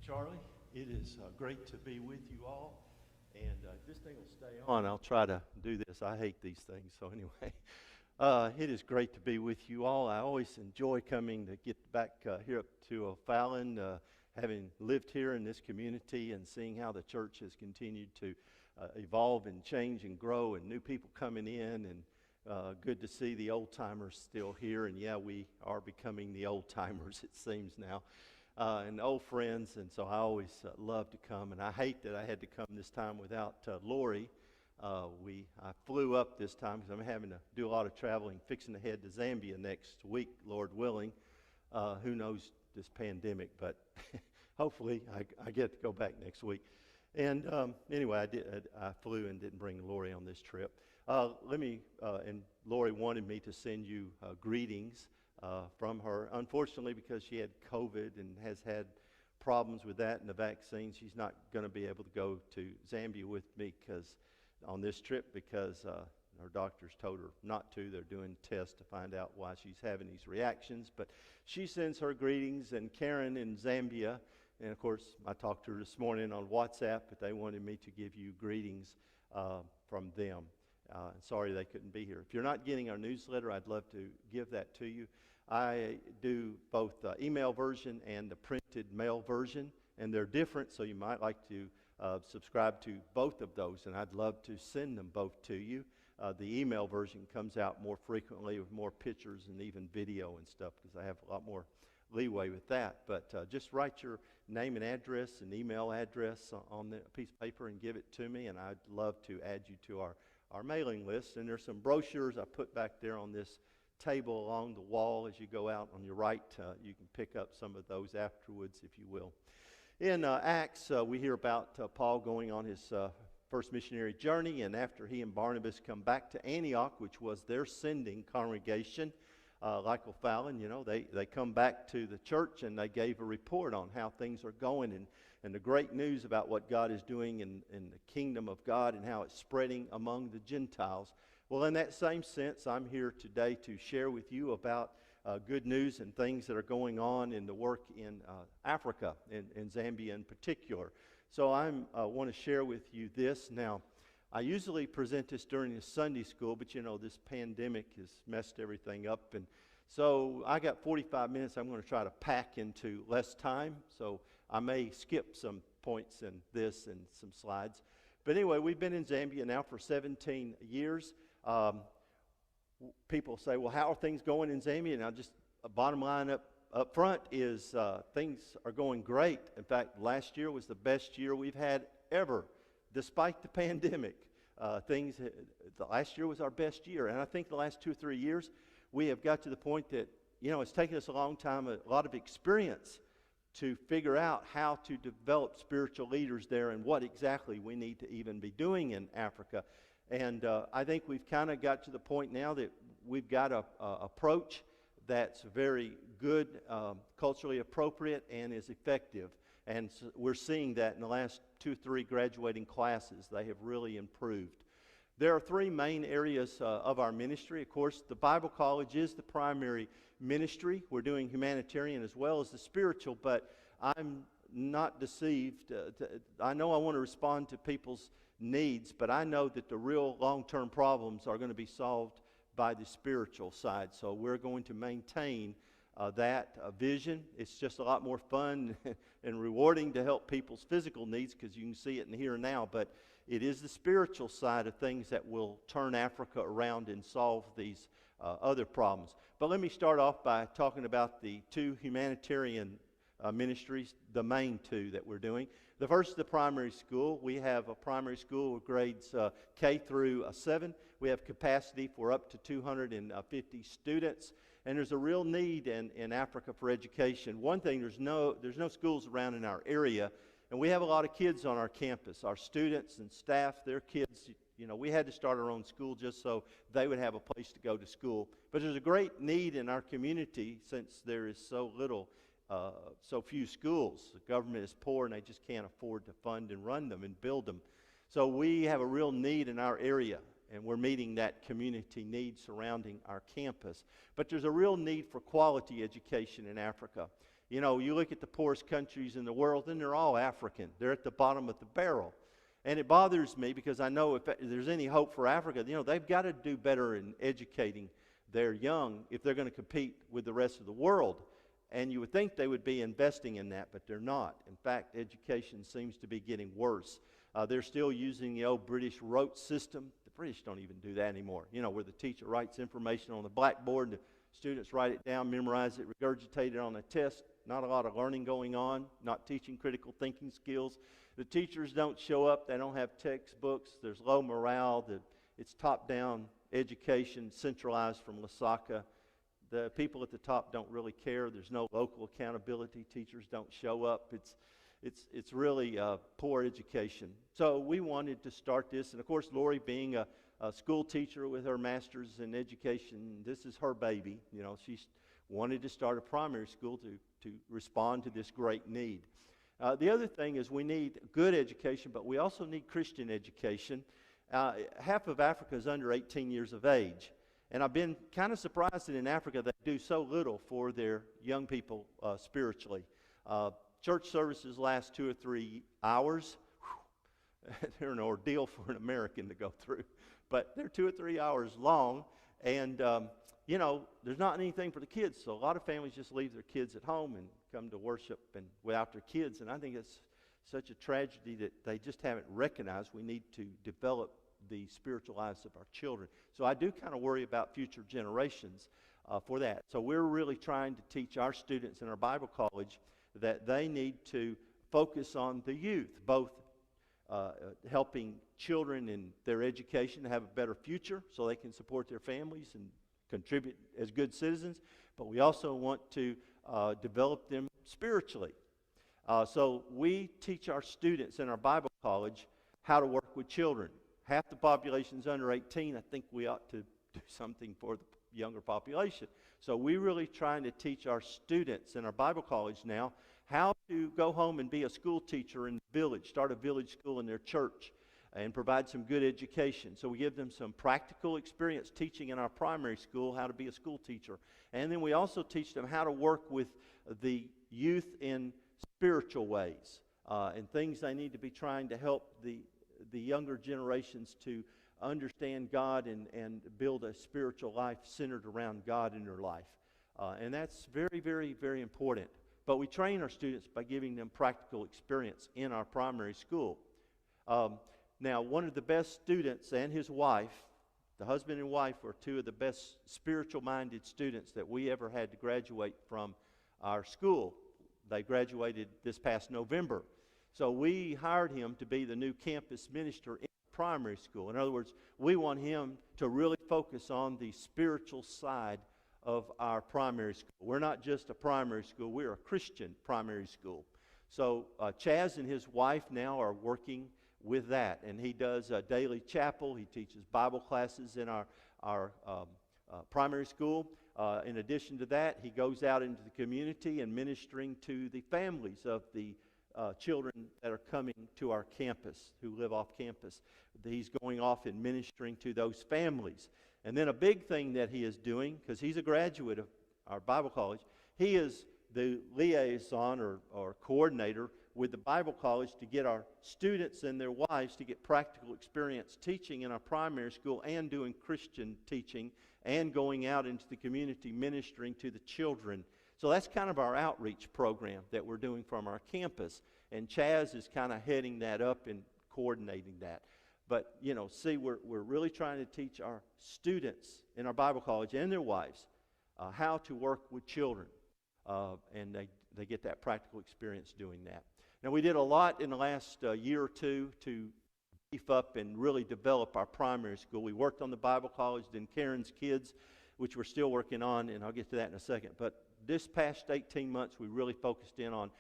Charlie. It is great to be with you all. And if this thing will stay on, I'll try to do this. I hate these things. So anyway, it is great to be with you all. I always enjoy coming to get back here up to O'Fallon, having lived here in this community and seeing how the church has continued to evolve and change and grow, and new people coming in, and good to see the old-timers still here. And yeah, we are becoming the old-timers, it seems now. And old friends, and so I always love to come, and I hate that I had to come this time without Lori. I flew up this time because I'm having to do a lot of traveling, fixing to head to Zambia next week, Lord willing. Who knows this pandemic, but hopefully I get to go back next week. And anyway, I flew and didn't bring Lori on this trip. And Lori wanted me to send you greetings from her. Unfortunately, because she had COVID and has had problems with that and the vaccine, she's not going to be able to go to Zambia with me on this trip because her doctors told her not to. They're doing tests to find out why she's having these reactions. But she sends her greetings, and Karen in Zambia, and of course I talked to her this morning on WhatsApp, but they wanted me to give you greetings from them. Sorry they couldn't be here. If you're not getting our newsletter, I'd love to give that to you. I do both the email version and the printed mail version, and they're different, so you might like to subscribe to both of those, and I'd love to send them both to you. The email version comes out more frequently with more pictures and even video and stuff because I have a lot more leeway with that. But just write your name and address and email address on the piece of paper and give it to me, and I'd love to add you to our mailing list. And there's some brochures I put back there on this table along the wall as you go out on your right. You can pick up some of those afterwards, if you will. In Acts, we hear about Paul going on his first missionary journey, and after he and Barnabas come back to Antioch, which was their sending congregation, like O'Fallon, they come back to the church and they gave a report on how things are going and the great news about what God is doing in the kingdom of God and how it's spreading among the Gentiles. Well, in that same sense, I'm here today to share with you about good news and things that are going on in the work in Africa, in Zambia in particular. So I want to share with you this. Now, I usually present this during the Sunday school, but this pandemic has messed everything up. And so I got 45 minutes I'm going to try to pack into less time. So I may skip some points in this and some slides. But anyway, we've been in Zambia now for 17 years. People say, well, how are things going in Zambia? And bottom line up front is things are going great. In fact, last year was the best year we've had ever, despite the pandemic. The last year was our best year. And I think the last 2 or 3 years, we have got to the point that, it's taken us a long time, a lot of experience to figure out how to develop spiritual leaders there and what exactly we need to even be doing in Africa. And I think we've kind of got to the point now that we've got a approach that's very good, culturally appropriate, and is effective. And so we're seeing that in the last 2 3 graduating classes. They have really improved. There are 3 main areas of our ministry. Of course, the Bible College is the primary ministry. We're doing humanitarian as well as the spiritual, but I'm not deceived. I know I want to respond to people's needs, but I know that the real long-term problems are going to be solved by the spiritual side. So we're going to maintain that vision. It's just a lot more fun and rewarding to help people's physical needs because you can see it in the here and now, but it is the spiritual side of things that will turn Africa around and solve these other problems. But let me start off by talking about the 2 humanitarian ministries, the main 2 that we're doing. The first is the primary school. We have a primary school with grades K through 7. We have capacity for up to 250 students, and there's a real need in Africa for education. One thing, there's no schools around in our area, and we have a lot of kids on our campus. Our students and staff, their kids, we had to start our own school just so they would have a place to go to school. But there's a great need in our community since there is so few schools. The government is poor and they just can't afford to fund and run them and build them. So we have a real need in our area, and we're meeting that community need surrounding our campus. But there's a real need for quality education in Africa. You know, you look at the poorest countries in the world, and they're all African. They're at the bottom of the barrel. And it bothers me because I know if there's any hope for Africa, you know, they've got to do better in educating their young if they're going to compete with the rest of the world. And you would think they would be investing in that, but they're not. In fact, education seems to be getting worse. They're still using the old British rote system. The British don't even do that anymore, you know, where the teacher writes information on the blackboard, the students write it down, memorize it, regurgitate it on a test. Not a lot of learning going on, not teaching critical thinking skills. The teachers don't show up. They don't have textbooks. There's low morale. It's top-down education, centralized from Lusaka. The people at the top don't really care. There's no local accountability. Teachers don't show up. It's really poor education. So we wanted to start this. And, of course, Lori being a school teacher with her master's in education, this is her baby. You know, she's wanted to start a primary school to respond to this great need. The other thing is we need good education, but we also need Christian education. Half of Africa is under 18 years of age. And I've been kind of surprised that in Africa they do so little for their young people spiritually. Church services last 2 or 3 hours. They're an ordeal for an American to go through. But they're 2 or 3 hours long. And, you know, there's not anything for the kids. So a lot of families just leave their kids at home and come to worship and without their kids. And I think it's such a tragedy that they just haven't recognized we need to develop the spiritual lives of our children. So I do kind of worry about future generations for that. So we're really trying to teach our students in our Bible college that they need to focus on the youth, both helping children in their education to have a better future so they can support their families and contribute as good citizens, but we also want to develop them spiritually. So we teach our students in our Bible college how to work with children. Half the population is under 18. I think we ought to do something for the younger population. So we're really trying to teach our students in our Bible college now how to go home and be a school teacher in the village, start a village school in their church, and provide some good education. So we give them some practical experience teaching in our primary school how to be a school teacher. And then we also teach them how to work with the youth in spiritual ways and things they need to be trying to help the younger generations to understand God and build a spiritual life centered around God in their life. And that's very, very, very important. But we train our students by giving them practical experience in our primary school. Now, one of the best students and his wife, the husband and wife, were two of the best spiritual-minded students that we ever had to graduate from our school. They graduated this past November. So we hired him to be the new campus minister in primary school. In other words, we want him to really focus on the spiritual side of our primary school. We're not just a primary school, we're a Christian primary school. So Chaz and his wife now are working with that, and he does a daily chapel. He teaches Bible classes in our primary school. In addition to that, he goes out into the community and ministering to the families of the children that are coming to our campus, who live off campus. He's going off and ministering to those families. And then a big thing that he is doing, because he's a graduate of our Bible college, he is the liaison or coordinator with the Bible college to get our students and their wives to get practical experience teaching in our primary school and doing Christian teaching and going out into the community ministering to the children. So that's kind of our outreach program that we're doing from our campus. And Chaz is kind of heading that up and coordinating that. But, you know, see, we're really trying to teach our students in our Bible college and their wives how to work with children. And they get that practical experience doing that. Now, we did a lot in the last year or two to beef up and really develop our primary school. We worked on the Bible college, then Karen's Kids, which we're still working on, and I'll get to that in a second. But this past 18 months, we really focused in on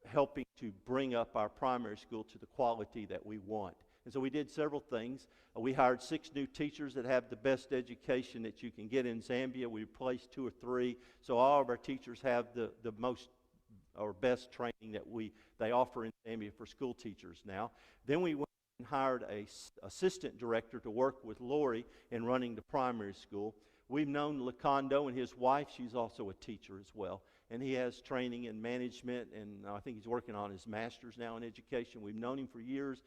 helping to bring up our primary school to the quality that we want. And so we did several things. We hired 6 new teachers that have the best education that you can get in Zambia. We replaced 2 or 3. So all of our teachers have the most or best training that they offer in Zambia for school teachers now. Then we went and hired an assistant director to work with Lori in running the primary school. we've known Lacondo and his wife. She's also a teacher as well. And he has training in management, and I think he's working on his master's now in education. We've known him for years.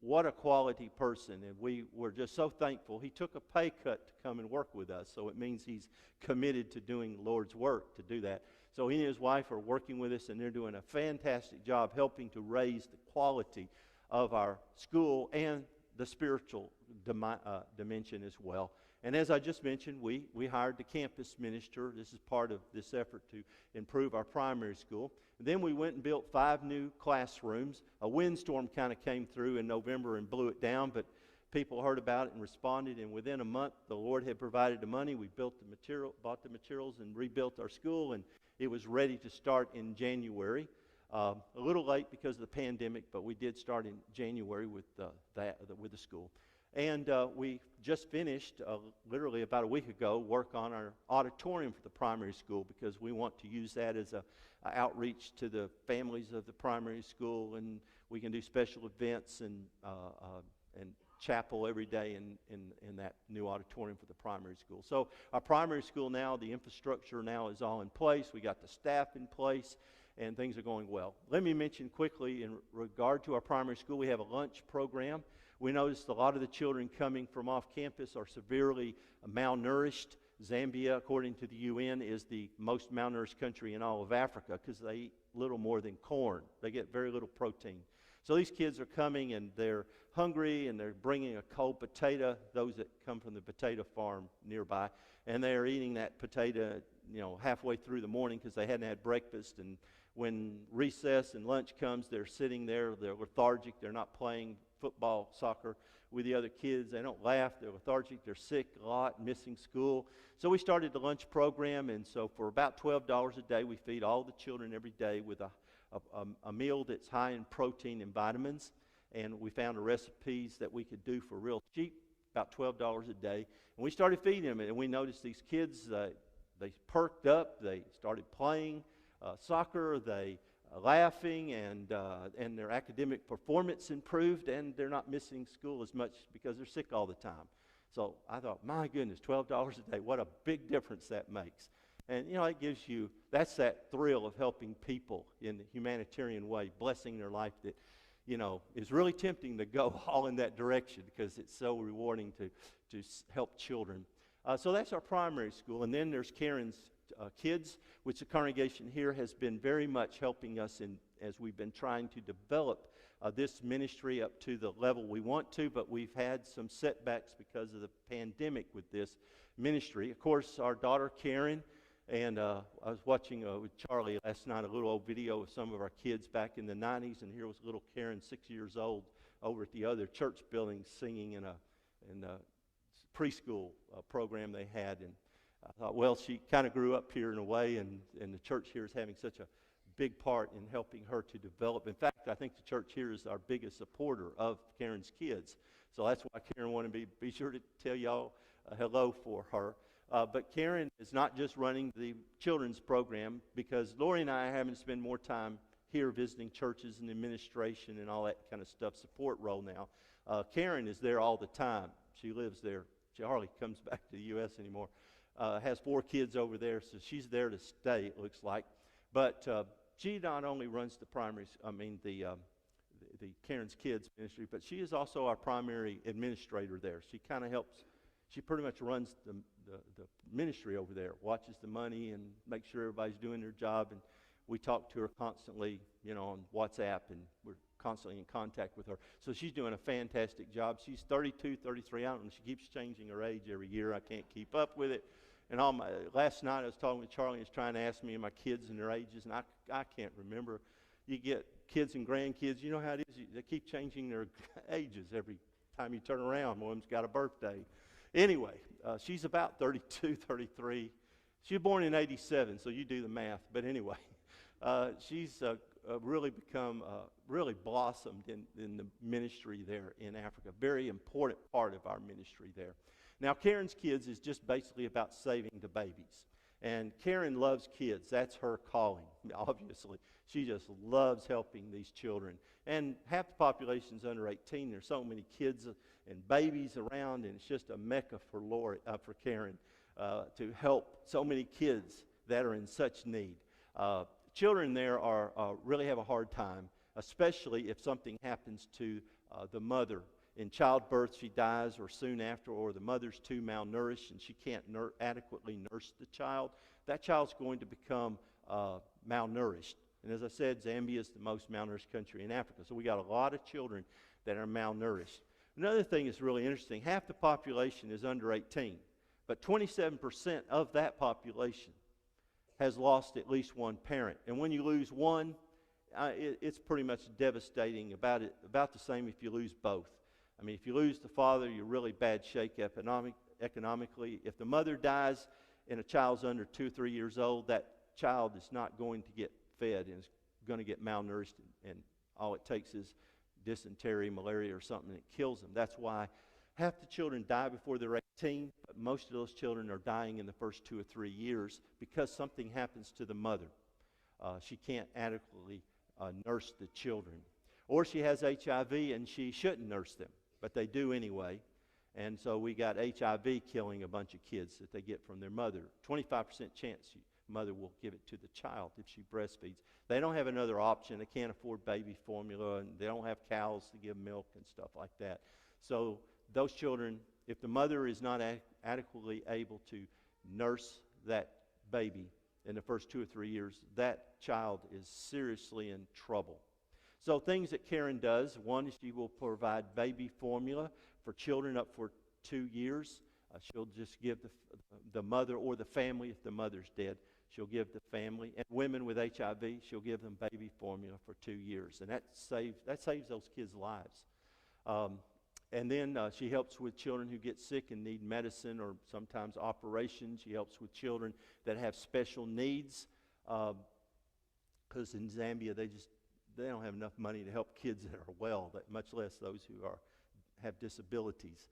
What a quality person, and we were just so thankful. He took a pay cut to come and work with us, so it means he's committed to doing the Lord's work to do that. So he and his wife are working with us, and they're doing a fantastic job helping to raise the quality of our school and the spiritual dimension as well. And as I just mentioned, we hired the campus minister. This is part of this effort to improve our primary school. And then we went and built 5 new classrooms. A windstorm kind of came through in November and blew it down, but people heard about it and responded. And within a month, the Lord had provided the money. We bought the materials, and rebuilt our school, and it was ready to start in January. A little late because of the pandemic, but we did start in January with the school. And we just finished, literally about a week ago, work on our auditorium for the primary school, because we want to use that as a outreach to the families of the primary school, and we can do special events and chapel every day in that new auditorium for the primary school. So our primary school now, the infrastructure now is all in place. We got the staff in place, and things are going well. Let me mention quickly, in regard to our primary school, we have a lunch program. We noticed a lot of the children coming from off campus are severely malnourished. Zambia, according to the UN, is the most malnourished country in all of Africa, because they eat little more than corn. They get very little protein. So these kids are coming, and they're hungry, and they're bringing a cold potato, those that come from the potato farm nearby, and they're eating that potato, halfway through the morning, because they hadn't had breakfast. And when recess and lunch comes, they're sitting there, they're lethargic, they're not playing football, soccer with the other kids. They don't laugh, they're lethargic, they're sick a lot, missing school. So we started the lunch program, and so for about $12 a day, we feed all the children every day with a meal that's high in protein and vitamins. And we found recipes that we could do for real cheap, about $12 a day. And we started feeding them, and we noticed these kids, they perked up, they started playing soccer, they laughing, and their academic performance improved, and they're not missing school as much because they're sick all the time. So I thought, my goodness, $12 a day, what a big difference that makes. And, it gives you, that's that thrill of helping people in the humanitarian way, blessing their life that, is really tempting to go all in that direction, because it's so rewarding to help children. So that's our primary school. And then there's Karen's kids, which the congregation here has been very much helping us in as we've been trying to develop this ministry up to the level we want to, but we've had some setbacks because of the pandemic with this ministry. Of course, our daughter Karen, and I was watching with Charlie last night a little old video of some of our kids back in the 90s, and here was little Karen, 6 years old, over at the other church building singing in a preschool program they had. And I thought, well, she kind of grew up here in a way, and the church here is having such a big part in helping her to develop. In fact, I think the church here is our biggest supporter of Karen's kids. So that's why Karen wanted me to be sure to tell y'all hello for her. But Karen is not just running the children's program, because Lori and I are having to spend more time here visiting churches and administration and all that kind of stuff, support role now. Karen is there all the time. She lives there. She hardly comes back to the U.S. anymore. Has 4 kids over there, so she's there to stay, it looks like. But she not only runs the Karen's Kids ministry, but she is also our primary administrator there. She kind of helps. She pretty much runs the ministry over there, watches the money and makes sure everybody's doing their job. And we talk to her constantly, on WhatsApp, and we're constantly in contact with her. So she's doing a fantastic job. She's 32, 33. I don't know. She keeps changing her age every year. I can't keep up with it. And last night I was talking with Charlie, and he was trying to ask me my kids and their ages, and I can't remember. You get kids and grandkids, you know how it is. They keep changing their ages every time you turn around. One of them's got a birthday. Anyway, she's about 32, 33. She was born in 87, so you do the math. But anyway, she's really become, really blossomed in the ministry there in Africa. Very important part of our ministry there. Now, Karen's Kids is just basically about saving the babies. And Karen loves kids. That's her calling, obviously. She just loves helping these children. And half the population's under 18. There's so many kids and babies around, and it's just a mecca for Karen. to help so many kids that are in such need. Children there really have a hard time, especially if something happens to the mother. In childbirth, she dies or soon after, or the mother's too malnourished and she can't adequately nurse the child. That child's going to become malnourished. And as I said, Zambia is the most malnourished country in Africa. So we got a lot of children that are malnourished. Another thing that's really interesting, half the population is under 18, but 27% of that population has lost at least one parent. And when you lose one, it's pretty much devastating, about the same if you lose both. I mean, if you lose the father, you're really bad shape economically. If the mother dies and a child's under 2 or 3 years old, that child is not going to get fed and is going to get malnourished, and all it takes is dysentery, malaria, or something that kills them. That's why half the children die before they're 18, but most of those children are dying in the first 2 or 3 years because something happens to the mother. She can't adequately nurse the children. Or she has HIV and she shouldn't nurse them, but they do anyway. And so we got HIV killing a bunch of kids that they get from their mother. 25% chance mother will give it to the child if she breastfeeds. They don't have another option. They can't afford baby formula, and they don't have cows to give milk and stuff like that. So those children, if the mother is not adequately able to nurse that baby in the first 2 or 3 years, that child is seriously in trouble. So things that Karen does, one is she will provide baby formula for children up for 2 years. She'll just give the mother or the family, if the mother's dead, she'll give the family. And women with HIV, she'll give them baby formula for 2 years. And that saves those kids' lives. And then she helps with children who get sick and need medicine or sometimes operations. She helps with children that have special needs. Because in Zambia, they don't have enough money to help kids that are well, much less those who have disabilities.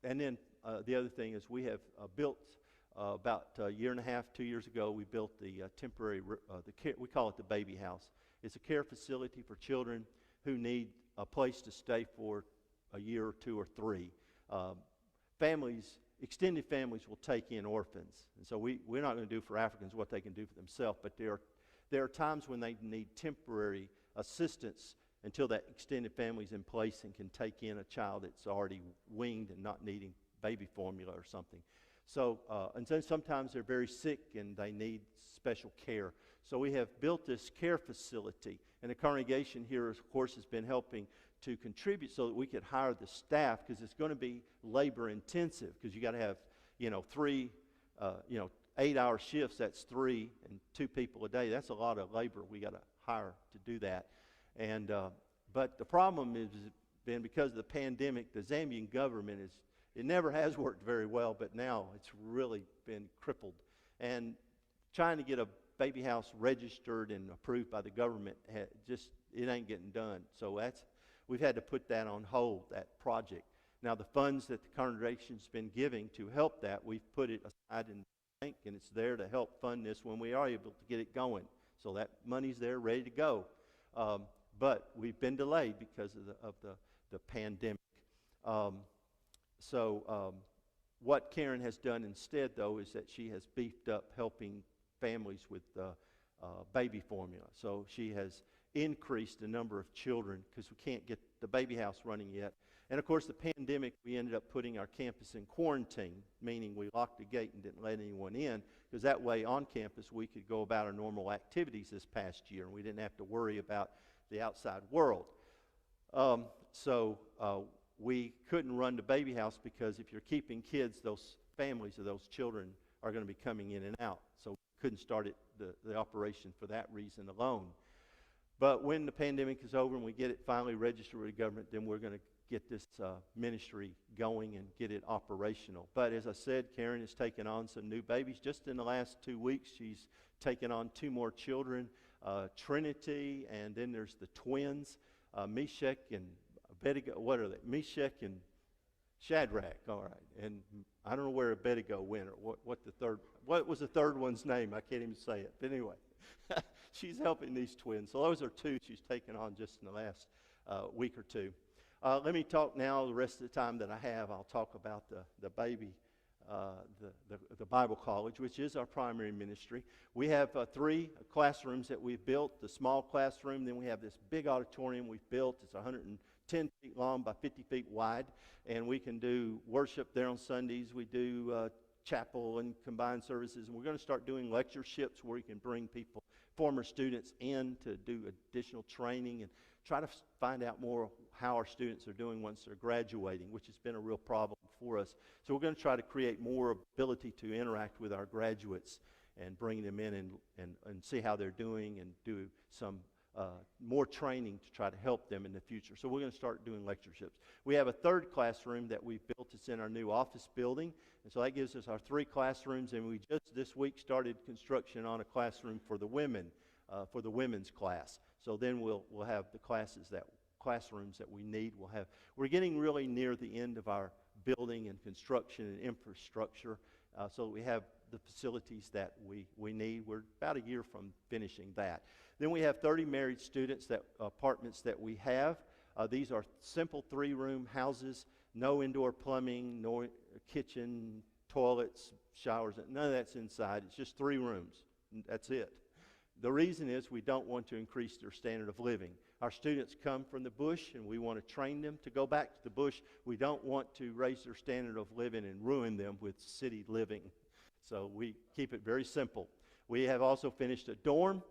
And then the other thing is we have built about a year and a half, 2 years ago, we built the temporary, we call it the baby house. It's a care facility for children who need a place to stay for a year or 2 or 3. Extended families will take in orphans. And so we're not going to do for Africans what they can do for themselves, but there are times when they need temporary assistance until that extended family is in place and can take in a child that's already weaned and not needing baby formula or something. So, and then sometimes they're very sick and they need special care. So we have built this care facility, and the congregation here, of course, has been helping to contribute so that we could hire the staff, because it's going to be labor intensive, because you got to have, 3, 8-hour shifts. That's 3 and 2 people a day. That's a lot of labor we got to hire to do that. And but the problem has been, because of the pandemic, the Zambian government it never has worked very well, but now it's really been crippled. And trying to get a baby house registered and approved by the government, it ain't getting done. So we've had to put that on hold, that project. Now the funds that the congregation's been giving to help that, we've put it aside in the bank, and it's there to help fund this when we are able to get it going. So that money's there, ready to go. But we've been delayed because of the pandemic. What Karen has done instead, though, is that she has beefed up helping families with baby formula. So she has increased the number of children, because we can't get the baby house running yet. And of course, the pandemic, we ended up putting our campus in quarantine, meaning we locked the gate and didn't let anyone in, because that way on campus we could go about our normal activities this past year, and we didn't have to worry about the outside world. We couldn't run the baby house, because if you're keeping kids, those families of those children are going to be coming in and out. So we couldn't start the operation for that reason alone. But when the pandemic is over and we get it finally registered with the government, then we're going to get this ministry going and get it operational. But as I said, Karen has taken on some new babies. Just in the last 2 weeks, she's taken on 2 more children, Trinity, and then there's the twins, Meshach and Abednego. What are they? Meshach and Shadrach. All right. And I don't know where Abednego went, or what was the third one's name? I can't even say it. But anyway, she's helping these twins. So those are 2 she's taken on just in the last week or 2. Let me talk now, the rest of the time that I have, I'll talk about the baby the Bible College, which is our primary ministry. We have 3 classrooms that we've built, the small classroom, then we have this big auditorium we've built. It's 110 feet long by 50 feet wide, and we can do worship there on Sundays. We do chapel and combined services, and we're going to start doing lectureships where we can bring people, former students, in to do additional training and try to find out more how our students are doing once they're graduating, which has been a real problem for us. So we're going to try to create more ability to interact with our graduates and bring them in and see how they're doing and do some more training to try to help them in the future. So we're going to start doing lectureships. We have a 3rd classroom that we built. It's in our new office building. And so that gives us our 3 classrooms. And we just this week started construction on a classroom for the women, for the women's class. So then we'll have the classrooms that we need. We're getting really near the end of our building and construction and infrastructure, so we have the facilities that we need. We're about a year from finishing that. Then we have 30 married students, apartments that we have. These are simple 3-room houses, no indoor plumbing, no kitchen, toilets, showers, none of that's inside. It's just 3 rooms. That's it. The reason is we don't want to increase their standard of living. Our students come from the bush, and we want to train them to go back to the bush. We don't want to raise their standard of living and ruin them with city living. So we keep it very simple. We have also finished a dorm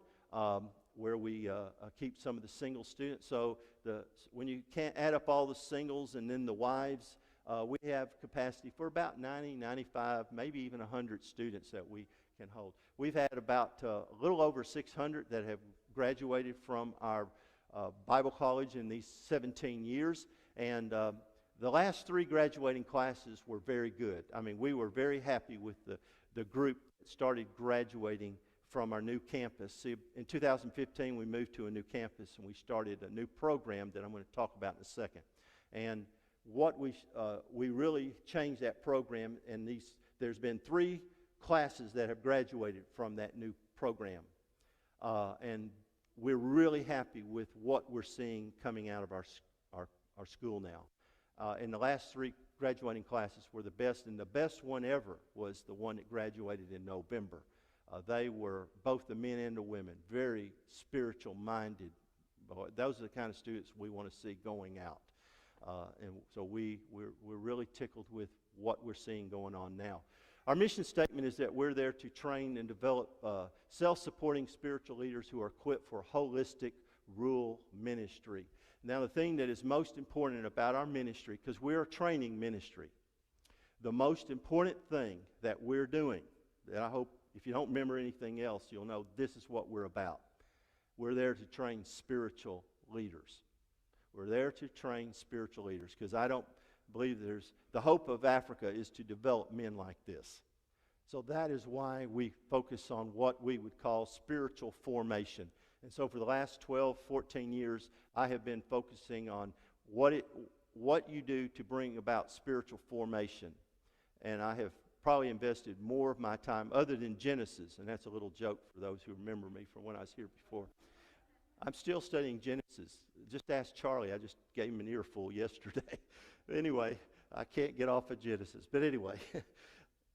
where we keep some of the single students. So when you can't add up all the singles and then the wives, we have capacity for about 90, 95, maybe even 100 students that we can hold. We've had about a little over 600 that have graduated from our Bible college in these 17 years, and the last 3 graduating classes were very good. I mean, we were very happy with the group that started graduating from our new campus. See, in 2015, we moved to a new campus, and we started a new program that I'm going to talk about in a second. And what we really changed that program, and there's been 3 classes that have graduated from that new program. And we're really happy with what we're seeing coming out of our school now. And the last 3 graduating classes were the best, and the best one ever was the one that graduated in November. They were, both the men and the women, very spiritual-minded. Those are the kind of students we want to see going out. And so we're really tickled with what we're seeing going on now. Our mission statement is that we're there to train and develop self-supporting spiritual leaders who are equipped for holistic rural ministry. Now, the thing that is most important about our ministry, because we're a training ministry, the most important thing that we're doing, that I hope if you don't remember anything else, you'll know this is what we're about. We're there to train spiritual leaders. We're there to train spiritual leaders, because I don't believe the hope of Africa is to develop men like this. So that is why we focus on what we would call spiritual formation. And so for the last 12, 14 years, I have been focusing on what you do to bring about spiritual formation. And I have probably invested more of my time, other than Genesis, and that's a little joke for those who remember me from when I was here before. I'm still studying Genesis. Just ask Charlie. I just gave him an earful yesterday. Anyway, I can't get off of Genesis. But anyway,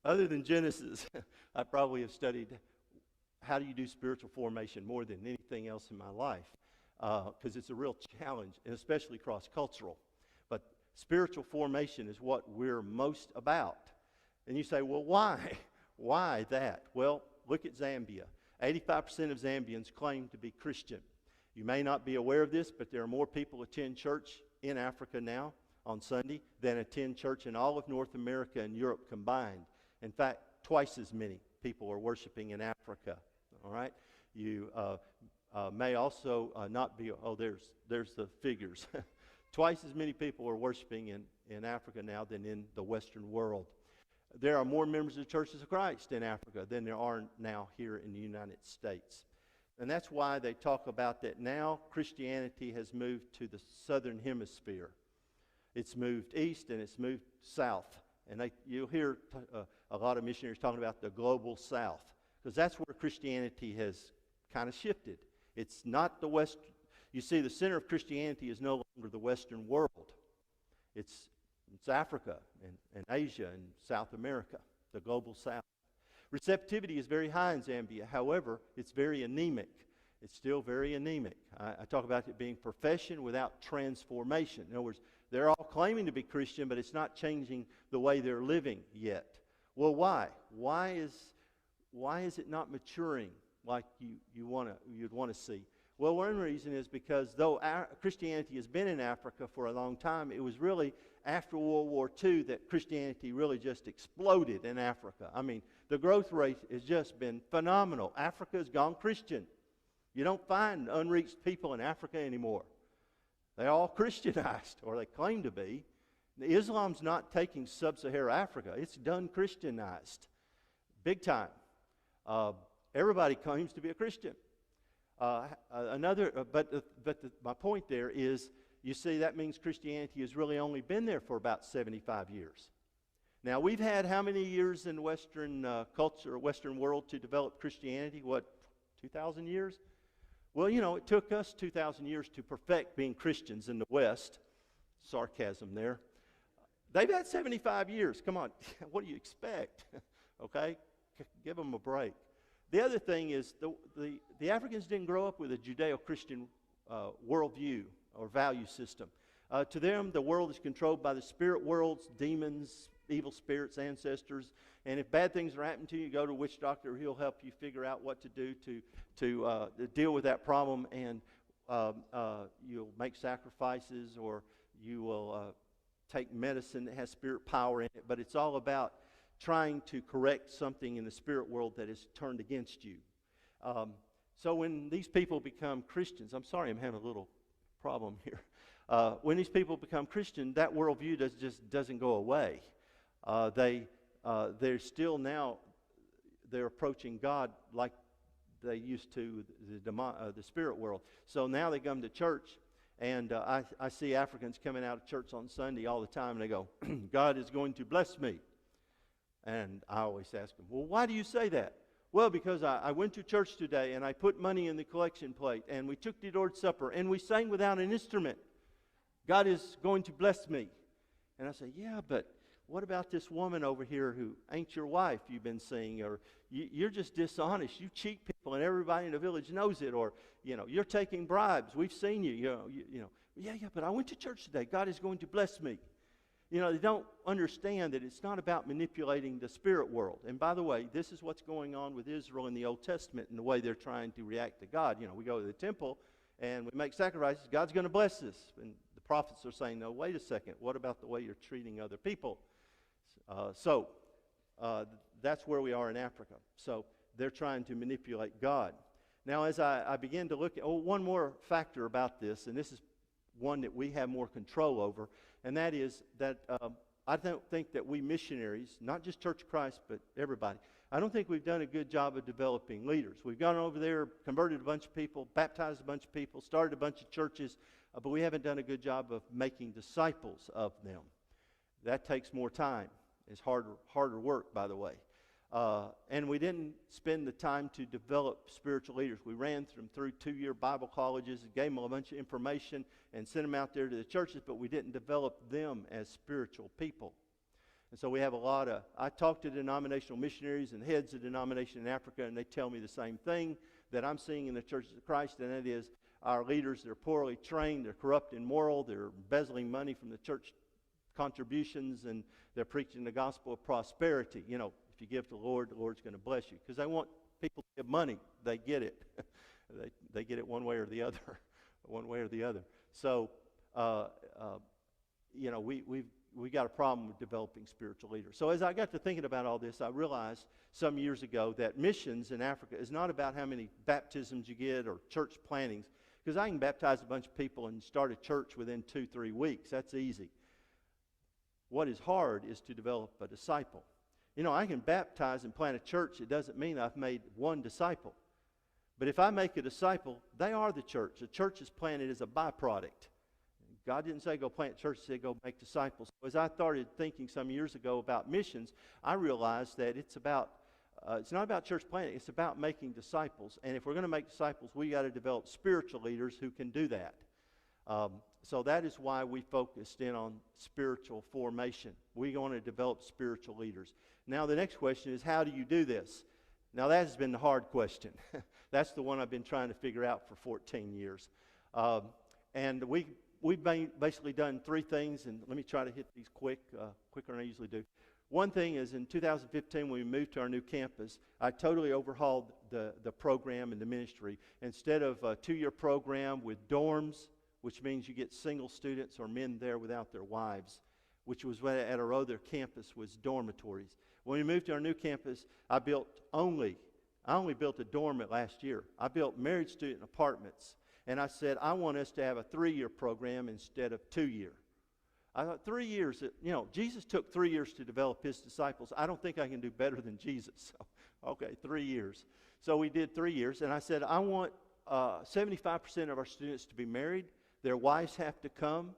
other than Genesis, I probably have studied how do you do spiritual formation more than anything else in my life, because it's a real challenge, and especially cross-cultural. But spiritual formation is what we're most about. And you say, well, why? Why that? Well, look at Zambia. 85% of Zambians claim to be Christian. You may not be aware of this, but there are more people attend church in Africa now on Sunday than attend church in all of North America and Europe combined. In fact, twice as many people are worshiping in Africa. All right? You may also not be, there's the figures. Twice as many people are worshiping in Africa now than in the Western world. There are more members of the Churches of Christ in Africa than there are now here in the United States. And that's why they talk about that now Christianity has moved to the southern hemisphere. It's moved east and it's moved south. And you'll hear a lot of missionaries talking about the global south, because that's where Christianity has kind of shifted. It's not the West. You see, the center of Christianity is no longer the Western world. It's Africa and Asia and South America. the global south. Receptivity is very high in Zambia. However, it's very anemic. It's still very anemic. I talk about it being profession without transformation. In other words, they're all claiming to be Christian, but it's not changing the way they're living yet. Well, why? Why is it not maturing like you'd want to see? Well, one reason is because though Christianity has been in Africa for a long time, it was really after World War II that Christianity really just exploded in Africa. I mean, the growth rate has just been phenomenal. Africa has gone Christian. You don't find unreached people in Africa anymore. They're all Christianized, or they claim to be. Islam's not taking sub-Saharan Africa. It's done Christianized. Big time. Everybody claims to be a Christian. My point there is, you see, that means Christianity has really only been there for about 75 years. Now, we've had how many years in Western culture, Western world to develop Christianity? What, 2,000 years? Well, you know, it took us 2,000 years to perfect being Christians in the West. Sarcasm there. They've had 75 years. Come on, what do you expect? Okay? Give them a break. The other thing is the Africans didn't grow up with a Judeo-Christian worldview or value system. To them, the world is controlled by the spirit worlds, demons, evil spirits, ancestors. And if bad things are happening to you, go to a witch doctor. He'll help you figure out what to do to deal with that problem. And you'll make sacrifices, or you will take medicine that has spirit power in it. But it's all about trying to correct something in the spirit world that is turned against you. So when these people become Christians, I'm sorry, I'm having a little problem here. When these people become Christian, that worldview just doesn't go away. They're still now, they're approaching God like they used to the spirit world. So now they come to church, and I see Africans coming out of church on Sunday all the time, and they go, God is going to bless me. And I always ask them, well, why do you say that? Well, because I went to church today, and I put money in the collection plate, and we took the Lord's Supper, and we sang without an instrument. God is going to bless me. And I say, yeah, but what about this woman over here who ain't your wife you've been seeing? Or you're just dishonest. You cheat people, and everybody in the village knows it. Or, you know, you're taking bribes. We've seen you. You know. Yeah, but I went to church today. God is going to bless me. You know, they don't understand that it's not about manipulating the spirit world. And by the way, this is what's going on with Israel in the Old Testament and the way they're trying to react to God. You know, we go to the temple and we make sacrifices. God's going to bless us. And the prophets are saying, no, wait a second. What about the way you're treating other people? That's where we are in Africa. So they're trying to manipulate God. Now, as I begin to look at, one more factor about this, and this is one that we have more control over, and that is that I don't think that we missionaries, not just Church of Christ, but everybody, I don't think we've done a good job of developing leaders. We've gone over there, converted a bunch of people, baptized a bunch of people, started a bunch of churches, but we haven't done a good job of making disciples of them. That takes more time. It's harder work, by the way. And we didn't spend the time to develop spiritual leaders. We ran them through 2-year Bible colleges, gave them a bunch of information, and sent them out there to the churches, but we didn't develop them as spiritual people. And so we have I talk to denominational missionaries and heads of denomination in Africa, and they tell me the same thing that I'm seeing in the churches of Christ, and that is our leaders, they're poorly trained, they're corrupt and immoral, they're embezzling money from the church contributions, and they're preaching the gospel of prosperity. You know, if you give to the Lord's going to bless you. Because they want people to give money. They get it. they get it one way or the other. One way or the other. So, you know, we got a problem with developing spiritual leaders. So as I got to thinking about all this, I realized some years ago that missions in Africa is not about how many baptisms you get or church plantings. Because I can baptize a bunch of people and start a church within 2-3 weeks. That's easy. What is hard is to develop a disciple. You know, I can baptize and plant a church. It doesn't mean I've made one disciple. But if I make a disciple, they are the church. The church is planted as a byproduct. God didn't say go plant churches, He said go make disciples. So as I started thinking some years ago about missions, I realized that it's not about church planting, it's about making disciples. And if we're going to make disciples, we got to develop spiritual leaders who can do that. So that is why we focused in on spiritual formation. We want to develop spiritual leaders. Now the next question is, how do you do this? Now that has been the hard question. That's the one I've been trying to figure out for 14 years. And we've basically done three things, and let me try to hit these quicker than I usually do. One thing is, in 2015, when we moved to our new campus, I totally overhauled the program and the ministry. Instead of a 2-year program with dorms, which means you get single students or men there without their wives, which was at our other campus was dormitories. When we moved to our new campus, I only built a dorm last year. I built married student apartments, and I said, I want us to have a 3-year program instead of 2-year. I thought 3 years, Jesus took 3 years to develop his disciples. I don't think I can do better than Jesus. So, okay, 3 years. So we did 3 years, and I said, I want 75% of our students to be married. Their wives have to come,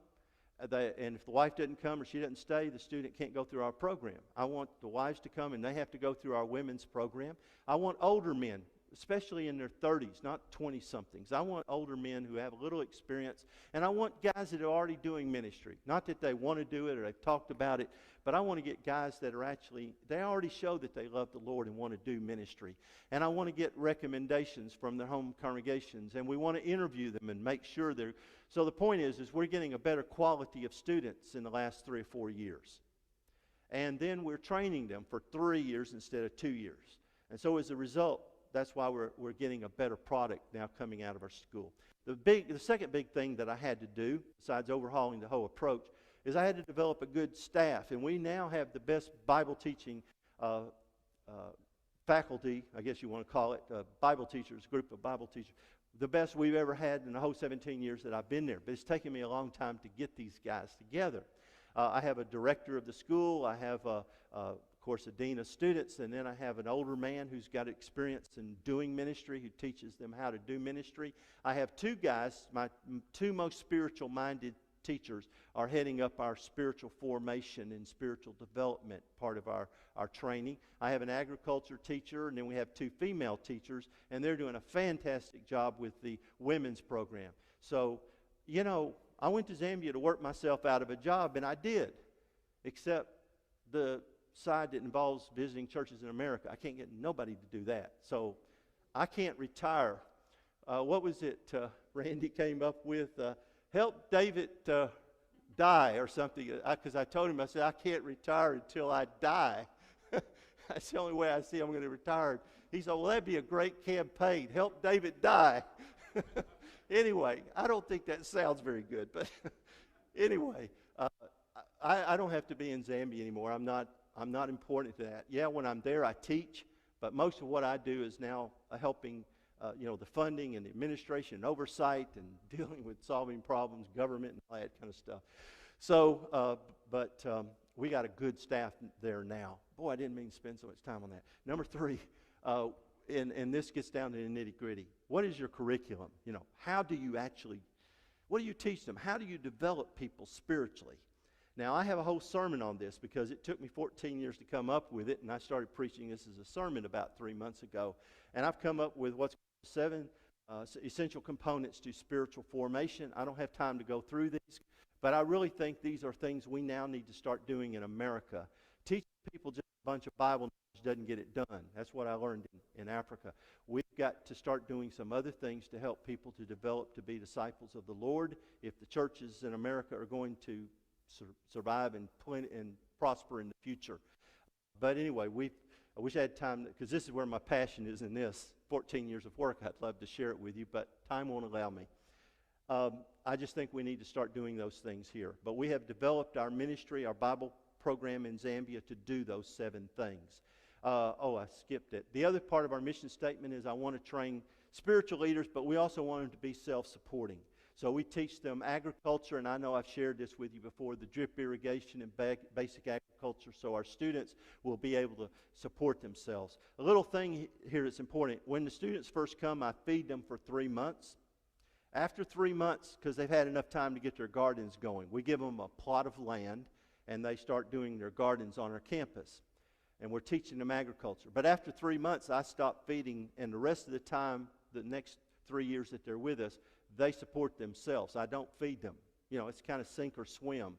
and if the wife doesn't come or she doesn't stay, the student can't go through our program. I want the wives to come, and they have to go through our women's program. I want older men, especially in their 30s, not 20-somethings. I want older men who have a little experience, and I want guys that are already doing ministry. Not that they want to do it or they've talked about it, but I want to get guys that are they already show that they love the Lord and want to do ministry. And I want to get recommendations from their home congregations, and we want to interview them and make sure they're... So the point is we're getting a better quality of students in the last 3 or 4 years. And then we're training them for 3 years instead of 2 years. And so as a result, that's why we're getting a better product now coming out of our school. The second big thing that I had to do, besides overhauling the whole approach, is I had to develop a good staff. And we now have the best Bible teaching faculty, I guess you want to call it, Bible teachers, group of Bible teachers, the best we've ever had in the whole 17 years that I've been there. But it's taken me a long time to get these guys together. I have a director of the school. I have, of course, a dean of students. And then I have an older man who's got experience in doing ministry, who teaches them how to do ministry. I have 2 guys, my 2 most spiritual-minded teachers are heading up our spiritual formation and spiritual development part of our training. I have an agriculture teacher, and then we have 2 female teachers, and they're doing a fantastic job with the women's program. So, I went to Zambia to work myself out of a job, and I did, except the side that involves visiting churches in America. I can't get nobody to do that. So I can't retire. What was it Randy came up with? Help David die or something. Because I told him, I said, I can't retire until I die. That's the only way I see I'm going to retire. He said, well, that'd be a great campaign. Help David die. Anyway, I don't think that sounds very good. But anyway, I don't have to be in Zambia anymore. I'm not important to that. Yeah, when I'm there, I teach. But most of what I do is now helping the funding and the administration and oversight and dealing with solving problems, government and all that kind of stuff. So, we got a good staff there now. Boy, I didn't mean to spend so much time on that. Number 3, and this gets down to the nitty-gritty. What is your curriculum? What do you teach them? How do you develop people spiritually? Now, I have a whole sermon on this because it took me 14 years to come up with it, and I started preaching this as a sermon about 3 months ago. And I've come up with what's 7 essential components to spiritual formation. I don't have time to go through these, but I really think these are things we now need to start doing in America. Teaching people just a bunch of Bible knowledge doesn't get it done. That's what I learned in Africa. We've got to start doing some other things to help people to develop to be disciples of the Lord if the churches in America are going to survive and prosper in the future. But anyway, I wish I had time, because this is where my passion is in this. 14 years of work, I'd love to share it with you, but time won't allow me. I just think we need to start doing those things here. But we have developed our ministry, our Bible program in Zambia to do those 7 things. I skipped it. The other part of our mission statement is I want to train spiritual leaders, but we also want them to be self-supporting. So we teach them agriculture, and I know I've shared this with you before, the drip irrigation and basic agriculture, so our students will be able to support themselves. A little thing here that's important. When the students first come, I feed them for 3 months. After 3 months, because they've had enough time to get their gardens going, we give them a plot of land, and they start doing their gardens on our campus. And we're teaching them agriculture. But after 3 months, I stop feeding, and the rest of the time, the next 3 years that they're with us, they support themselves. I don't feed them. it's kind of sink or swim.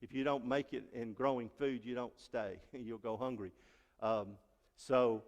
If you don't make it in growing food, you don't stay. You'll go hungry. So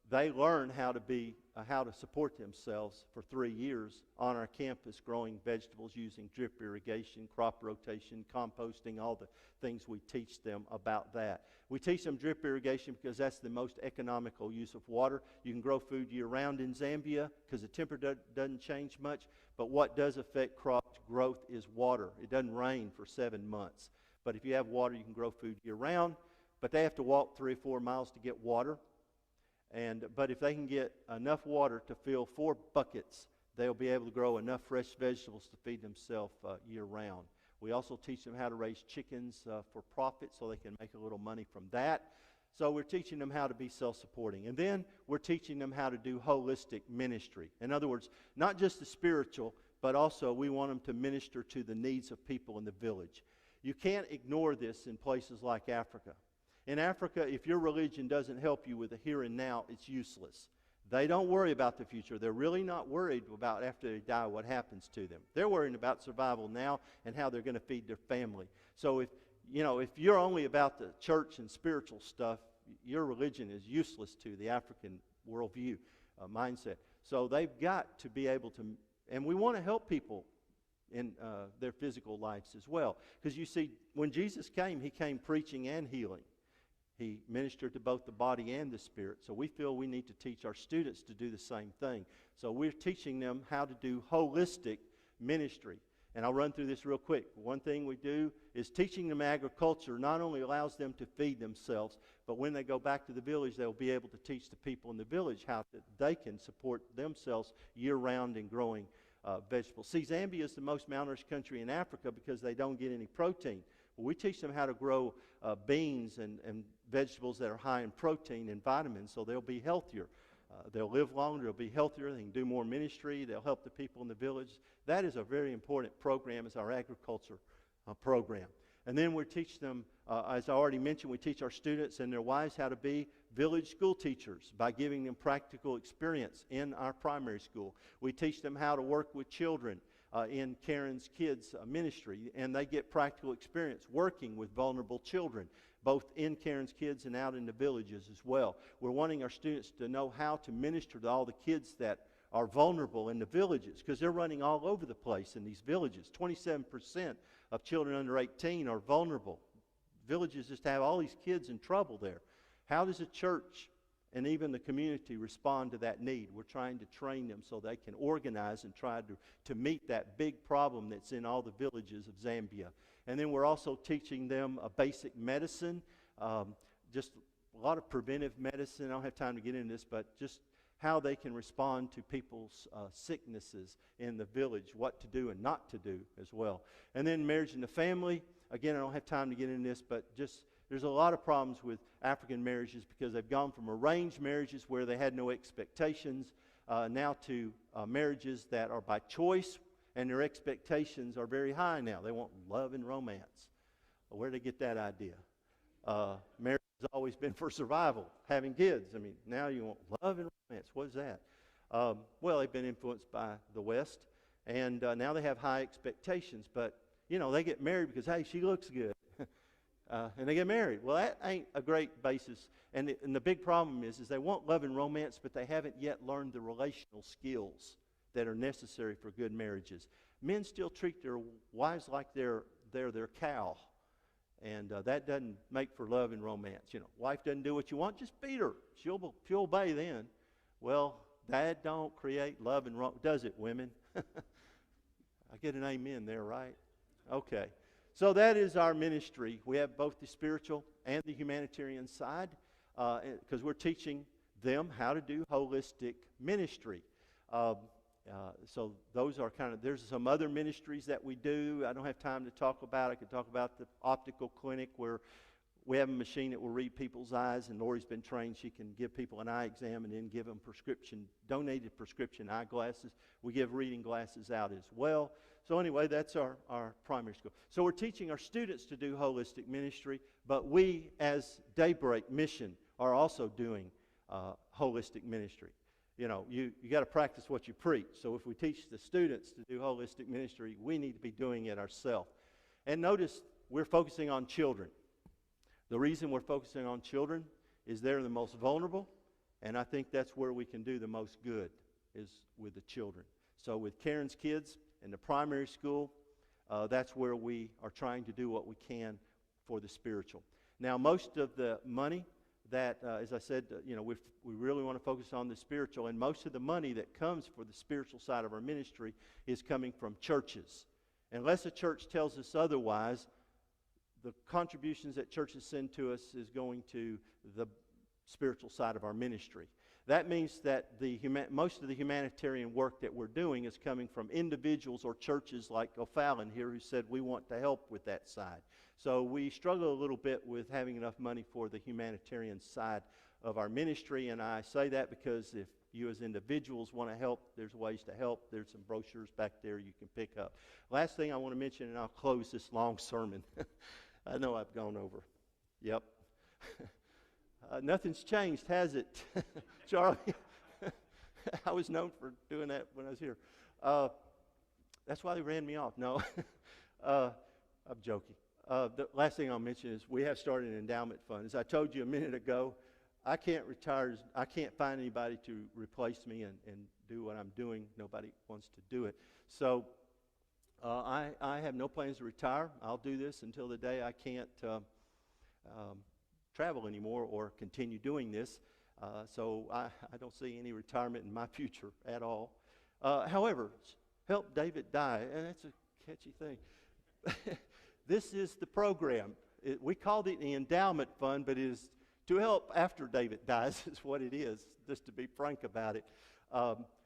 they learn how to support themselves for 3 years on our campus, growing vegetables using drip irrigation, crop rotation, composting, all the things we teach them about that. We teach them drip irrigation because that's the most economical use of water. You can grow food year-round in Zambia because the temperature doesn't change much, but what does affect crop growth is water. It doesn't rain for 7 months. But if you have water, you can grow food year-round, but they have to walk 3 or 4 miles to get water. But if they can get enough water to fill 4 buckets, they'll be able to grow enough fresh vegetables to feed themselves year-round. We also teach them how to raise chickens for profit so they can make a little money from that. So we're teaching them how to be self-supporting. And then we're teaching them how to do holistic ministry. In other words, not just the spiritual, but also we want them to minister to the needs of people in the village. You can't ignore this in places like Africa. In Africa, if your religion doesn't help you with the here and now, it's useless. They don't worry about the future. They're really not worried about after they die what happens to them. They're worrying about survival now and how they're going to feed their family. So if you're only about the church and spiritual stuff, your religion is useless to the African worldview, mindset. So they've got to be able to, and we want to help people in their physical lives as well. Because you see, when Jesus came, he came preaching and healing. He ministered to both the body and the spirit. So we feel we need to teach our students to do the same thing. So we're teaching them how to do holistic ministry. And I'll run through this real quick. One thing we do is teaching them agriculture not only allows them to feed themselves, but when they go back to the village, they'll be able to teach the people in the village how they can support themselves year-round in growing vegetables. See, Zambia is the most malnourished country in Africa because they don't get any protein. Well, we teach them how to grow beans and vegetables that are high in protein and vitamins, so they'll be healthier. They'll live longer, they'll be healthier, they can do more ministry, they'll help the people in the village. That is a very important program, is our agriculture program. And then we teach them, as I already mentioned, we teach our students and their wives how to be village school teachers by giving them practical experience in our primary school. We teach them how to work with children in Karen's Kids ministry, and they get practical experience working with vulnerable children, both in Karen's Kids and out in the villages as well. We're wanting our students to know how to minister to all the kids that are vulnerable in the villages, because they're running all over the place in these villages. 27% of children under 18 are vulnerable. Villages just have all these kids in trouble there. How does a church and even the community respond to that need? We're trying to train them so they can organize and try to meet that big problem that's in all the villages of Zambia. And then we're also teaching them a basic medicine, just a lot of preventive medicine. I don't have time to get into this, but just how they can respond to people's sicknesses in the village, what to do and not to do as well. And then marriage and the family. Again, I don't have time to get into this, but just there's a lot of problems with African marriages because they've gone from arranged marriages where they had no expectations now to marriages that are by choice, and their expectations are very high now. They want love and romance. Where did they get that idea? Marriage has always been for survival, having kids. I mean, now you want love and romance. What is that? Well, they've been influenced by the West, and now they have high expectations. But, they get married because, hey, she looks good. And they get married. Well, that ain't a great basis. And the big problem is they want love and romance, but they haven't yet learned the relational skills that are necessary for good marriages. Men still treat their wives like they're their cow. And that doesn't make for love and romance. Wife doesn't do what you want, just beat her. She'll obey then. Well, that don't create love and romance, does it, women? I get an amen there, right? Okay. So that is our ministry. We have both the spiritual and the humanitarian side because we're teaching them how to do holistic ministry. So those are there's some other ministries that we do. I don't have time to talk about. I could talk about the optical clinic where we have a machine that will read people's eyes, and Lori's been trained. She can give people an eye exam and then give them donated prescription eyeglasses. We give reading glasses out as well. So anyway, that's our primary school. So we're teaching our students to do holistic ministry, but we as Daybreak Mission are also doing holistic ministry. You got to practice what you preach. So if we teach the students to do holistic ministry, we need to be doing it ourselves. And notice we're focusing on children. The reason we're focusing on children is they're the most vulnerable, and I think that's where we can do the most good, is with the children. So with Karen's kids in the primary school, that's where we are trying to do what we can for the spiritual. Now, most of the money that, as I said, we really want to focus on the spiritual, and most of the money that comes for the spiritual side of our ministry is coming from churches. Unless a church tells us otherwise, the contributions that churches send to us is going to the spiritual side of our ministry. That means that most of the humanitarian work that we're doing is coming from individuals or churches like O'Fallon here, who said we want to help with that side. So we struggle a little bit with having enough money for the humanitarian side of our ministry, and I say that because if you as individuals want to help, there's ways to help. There's some brochures back there you can pick up. Last thing I want to mention, and I'll close this long sermon. I know I've gone over. Yep. Nothing's changed, has it, Charlie? I was known for doing that when I was here. That's why they ran me off. No, I'm joking. The last thing I'll mention is we have started an endowment fund. As I told you a minute ago, I can't retire. I can't find anybody to replace me and do what I'm doing. Nobody wants to do it. So I have no plans to retire. I'll do this until the day I can't travel anymore or continue doing this. So I don't see any retirement in my future at all. However, help David die, and that's a catchy thing. This is the program. We called it the endowment fund, but it is to help after David dies is what it is, just to be frank about it.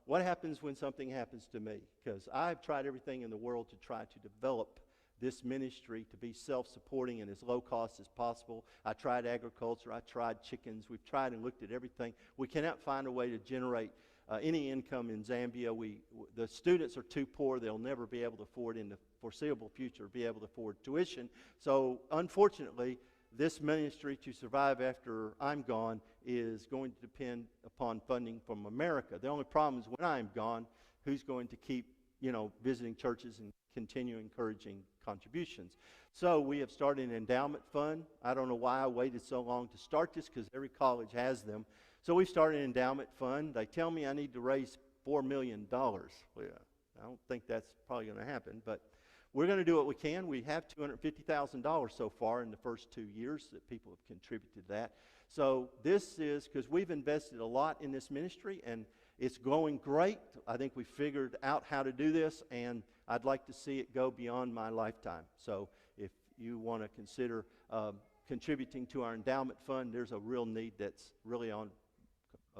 What happens when something happens to me? Because I've tried everything in the world to try to develop this ministry to be self-supporting and as low cost as possible. I tried agriculture. I tried chickens. We've tried and looked at everything. We cannot find a way to generate any income in Zambia. The students are too poor. They'll never be able to afford in the foreseeable future, be able to afford tuition. So unfortunately, this ministry to survive after I'm gone is going to depend upon funding from America. The only problem is when I'm gone, who's going to keep, visiting churches and continue encouraging contributions? So we have started an endowment fund. I don't know why I waited so long to start this, because every college has them. So we started an endowment fund. They tell me I need to raise $4 million. Well, I don't think that's probably going to happen, but we're going to do what we can. We have $250,000 so far in the first 2 years that people have contributed to that. So this is because we've invested a lot in this ministry, and it's going great. I think we figured out how to do this, and I'd like to see it go beyond my lifetime. So if you want to consider contributing to our endowment fund, there's a real need that's really of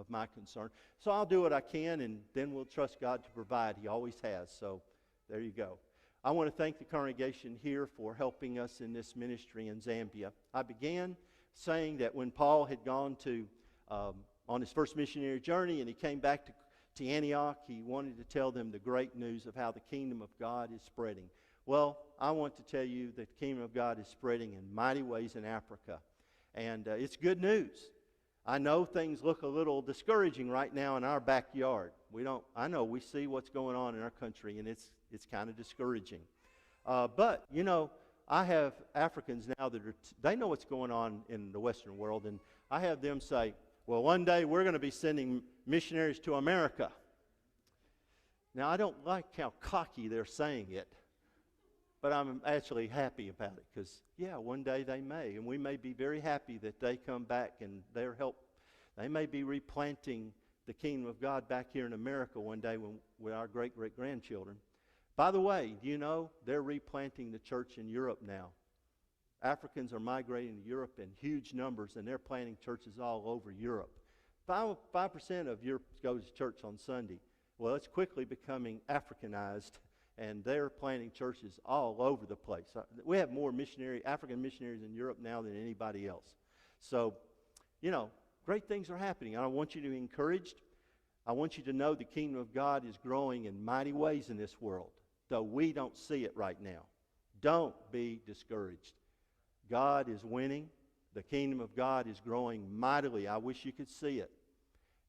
my concern. So I'll do what I can, and then we'll trust God to provide. He always has. So there you go. I want to thank the congregation here for helping us in this ministry in Zambia. I began saying that when Paul had gone on his first missionary journey and he came back to Antioch, he wanted to tell them the great news of how the kingdom of God is spreading. Well, I want to tell you that the kingdom of God is spreading in mighty ways in Africa. And it's good news. I know things look a little discouraging right now in our backyard. I know we see what's going on in our country, and it's kind of discouraging. But, I have Africans now that they know what's going on in the Western world, and I have them say, well, one day we're going to be sending missionaries to America. Now, I don't like how cocky they're saying it, but I'm actually happy about it because, one day they may, and we may be very happy that they come back and their help. They may be replanting the kingdom of God back here in America one day with our great-great-grandchildren. By the way, do you know they're replanting the church in Europe now? Africans are migrating to Europe in huge numbers, and they're planting churches all over Europe. 5% of Europe goes to church on Sunday. Well, it's quickly becoming Africanized, and they're planting churches all over the place. We have more African missionaries in Europe now than anybody else. So, great things are happening. I want you to be encouraged. I want you to know the kingdom of God is growing in mighty ways in this world, though we don't see it right now. Don't be discouraged. God is winning. The kingdom of God is growing mightily. I wish you could see it.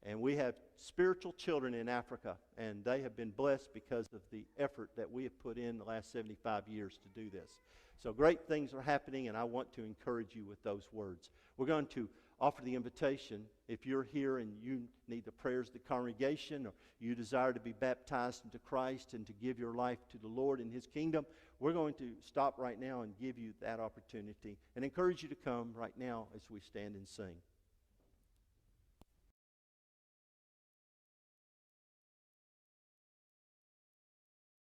And we have spiritual children in Africa, and they have been blessed because of the effort that we have put in the last 75 years to do this. So great things are happening, and I want to encourage you with those words. We're going to offer the invitation. If you're here and you need the prayers of the congregation, or you desire to be baptized into Christ and to give your life to the Lord and His kingdom, we're going to stop right now and give you that opportunity and encourage you to come right now as we stand and sing.